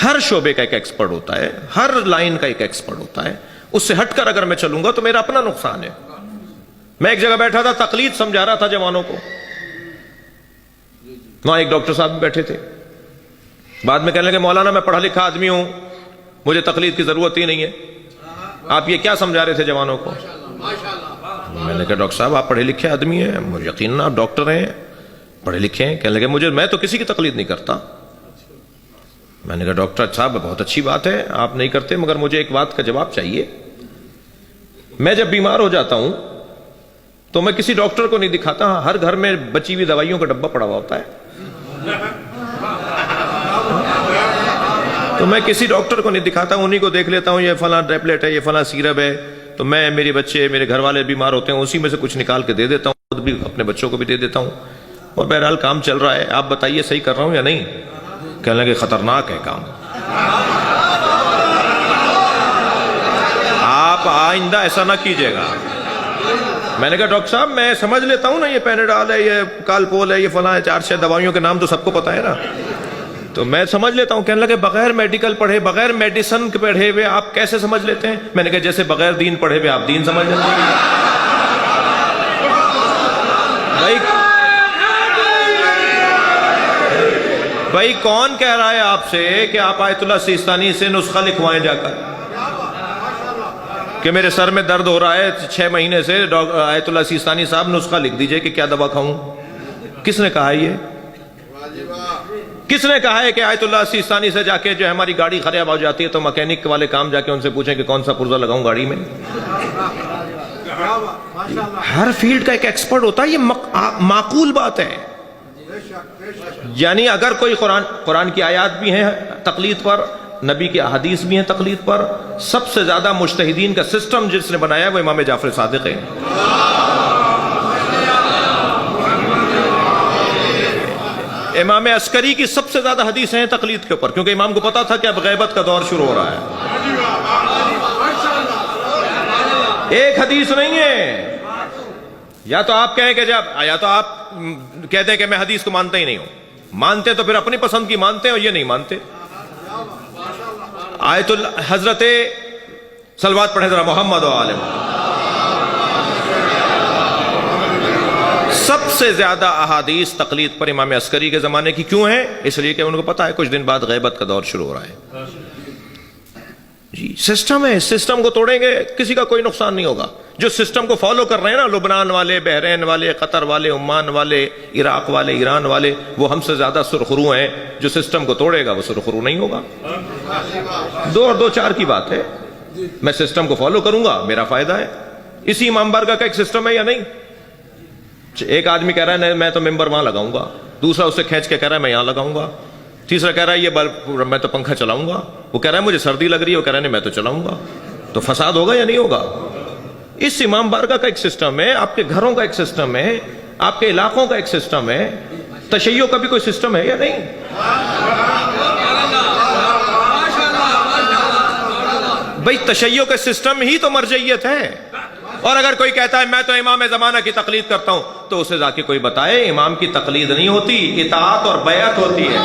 ہر شعبے کا ایک ایکسپرٹ ہوتا ہے، ہر لائن کا ایک ایکسپرٹ ہوتا ہے. اس سے ہٹ کر اگر میں چلوں گا تو میرا اپنا نقصان ہے. میں ایک جگہ بیٹھا تھا، تقلید سمجھا رہا تھا جوانوں کو. وہاں ایک ڈاکٹر صاحب بھی بیٹھے تھے. بعد میں کہنے لگے مولانا میں پڑھا لکھا آدمی ہوں، مجھے تقلید کی ضرورت ہی نہیں ہے. آپ یہ کیا سمجھا رہے تھے جوانوں کو؟ میں نے کہا ڈاکٹر صاحب آپ پڑھے لکھے آدمی ہیں، یقیناً آپ ڈاکٹر ہیں، پڑھے لکھے ہیں. کہنے لگے میں تو کسی کی تقلید نہیں کرتا. میں نے کہا ڈاکٹر صاحب بہت اچھی بات ہے آپ نہیں کرتے، مگر مجھے ایک بات کا جواب چاہیے. میں جب بیمار ہو جاتا ہوں تو میں کسی ڈاکٹر کو نہیں دکھاتا. ہر گھر میں بچی ہوئی دوائیوں کا ڈبہ پڑا ہوا ہوتا ہے، تو میں کسی ڈاکٹر کو نہیں دکھاتا، انہی کو دیکھ لیتا ہوں یہ فلاں ٹیبلٹ ہے، یہ فلاں سیرپ ہے. تو میں میرے بچے میرے گھر والے بیمار ہوتے ہیں، اسی میں سے کچھ نکال کے دے دیتا ہوں، خود بھی اپنے بچوں کو بھی دے دیتا ہوں. اور بہرحال کام چل رہا ہے. آپ بتائیے صحیح کر رہا ہوں یا نہیں؟ کہنے لگے خطرناک ہے کام، آپ آئندہ ایسا نہ کیجیے گا. میں نے کہا ڈاکٹر صاحب میں سمجھ لیتا ہوں نا، یہ پینیڈال ہے، یہ کالپول ہے، یہ فلاں ہے، 4-6 دوائیوں کے نام تو سب کو پتا ہے نا، تو میں سمجھ لیتا ہوں. کہنے لگے بغیر میڈیکل پڑھے، بغیر میڈیسن کے پڑھے ہوئے آپ کیسے سمجھ لیتے ہیں؟ میں نے کہا جیسے بغیر دین پڑھے ہوئے آپ دین سمجھ لیتے ہیں. بھائی کون کہہ رہا ہے آپ سے کہ آپ آیت اللہ سیستانی سے نسخہ لکھوائیں جا کر کہ میرے سر میں درد ہو رہا ہے 6 مہینے سے، آیت اللہ سیستانی صاحب نسخہ لکھ دیجئے کہ کیا دوا کھاؤں؟ کس نے کہا ہے یہ؟ کس نے کہا ہے کہ آیت اللہ سیستانی سے جا کے جو ہماری گاڑی خراب ہو جاتی ہے تو مکینک والے کام جا کے ان سے پوچھیں کہ کون سا پرزہ لگاؤں گاڑی میں؟ ہر فیلڈ کا ایک ایکسپرٹ ہوتا ہے، یہ معقول بات ہے. یعنی اگر کوئی قرآن کی آیات بھی ہیں تقلید پر، نبی کی احادیث بھی ہیں تقلید پر، سب سے زیادہ مجتہدین کا سسٹم جس نے بنایا ہے وہ امام جعفر صادق ہے. امام عسکری کی سب سے زیادہ حدیثیں ہیں تقلید کے اوپر، کیونکہ امام کو پتا تھا کہ اب غیبت کا دور شروع ہو رہا ہے. ایک حدیث نہیں ہے. یا تو آپ کہیں کہ یا تو آپ کہتے ہیں کہ میں حدیث کو مانتا ہی نہیں ہوں. مانتے تو پھر اپنی پسند کی مانتے ہیں، اور یہ نہیں مانتے. آیت حضرت صلوات پڑھیں ذرا محمد و آل محمد. سب سے زیادہ احادیث تقلید پر امام عسکری کے زمانے کی کیوں ہیں؟ اس لیے کہ ان کو پتا ہے کچھ دن بعد غیبت کا دور شروع ہو رہا ہے. جی سسٹم ہے، سسٹم کو توڑیں گے کسی کا کوئی نقصان نہیں ہوگا. جو سسٹم کو فالو کر رہے ہیں نا، لبنان والے، بحرین والے، قطر والے، عمان والے، عراق والے، ایران والے، وہ ہم سے زیادہ سرخرو ہیں. جو سسٹم کو توڑے گا وہ سرخرو نہیں ہوگا. 2 اور 2 4 کی بات ہے. میں سسٹم کو فالو کروں گا، میرا فائدہ ہے. اسی امام بارگاہ کا ایک سسٹم ہے یا نہیں؟ ایک آدمی کہہ رہا ہے میں تو ممبر وہاں لگاؤں گا، دوسرا اسے کھینچ کے کہہ رہا ہے میں یہاں لگاؤں گا، تیسرا کہہ رہا ہے یہ بلب میں تو پنکھا چلاؤں گا، وہ کہہ رہا ہے مجھے سردی لگ رہی ہے، وہ کہہ رہا ہے نہیں میں تو چلاؤں گا. تو فساد ہوگا یا نہیں ہوگا؟ اس امام بارگاہ کا ایک سسٹم ہے، آپ کے گھروں کا ایک سسٹم ہے، آپ کے علاقوں کا ایک سسٹم ہے. تشیع کا بھی کوئی سسٹم ہے یا نہیں؟ بھئی تشیع کا سسٹم ہی تو مرجعیت ہے. اور اگر کوئی کہتا ہے میں تو امام زمانہ کی تقلید کرتا ہوں، تو اسے جا کے کوئی بتائے امام کی تقلید نہیں ہوتی، اطاعت اور بیعت ہوتی ہے.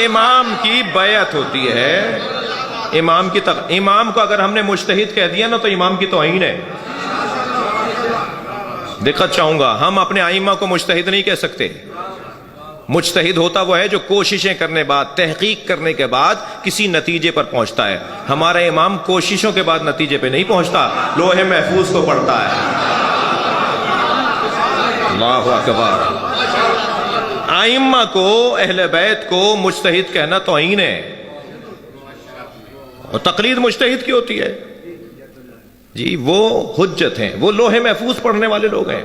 امام کی بیعت ہوتی ہے. امام کو اگر ہم نے مجتہد کہہ دیا نا تو امام کی توہین ہے. دقت چاہوں گا، ہم اپنے ائمہ کو مجتہد نہیں کہہ سکتے. مجتہد ہوتا وہ ہے جو کوششیں کرنے بعد، تحقیق کرنے کے بعد کسی نتیجے پر پہنچتا ہے. ہمارا امام کوششوں کے بعد نتیجے پہ نہیں پہنچتا، لوح محفوظ کو پڑھتا ہے. اللہ اکبر. ائمہ کو، اہل بیت کو مجتہد کہنا توہین ہے. اور تقلید مجتہد کی ہوتی ہے. جی وہ حجت ہیں، وہ لوح محفوظ پڑھنے والے لوگ ہیں.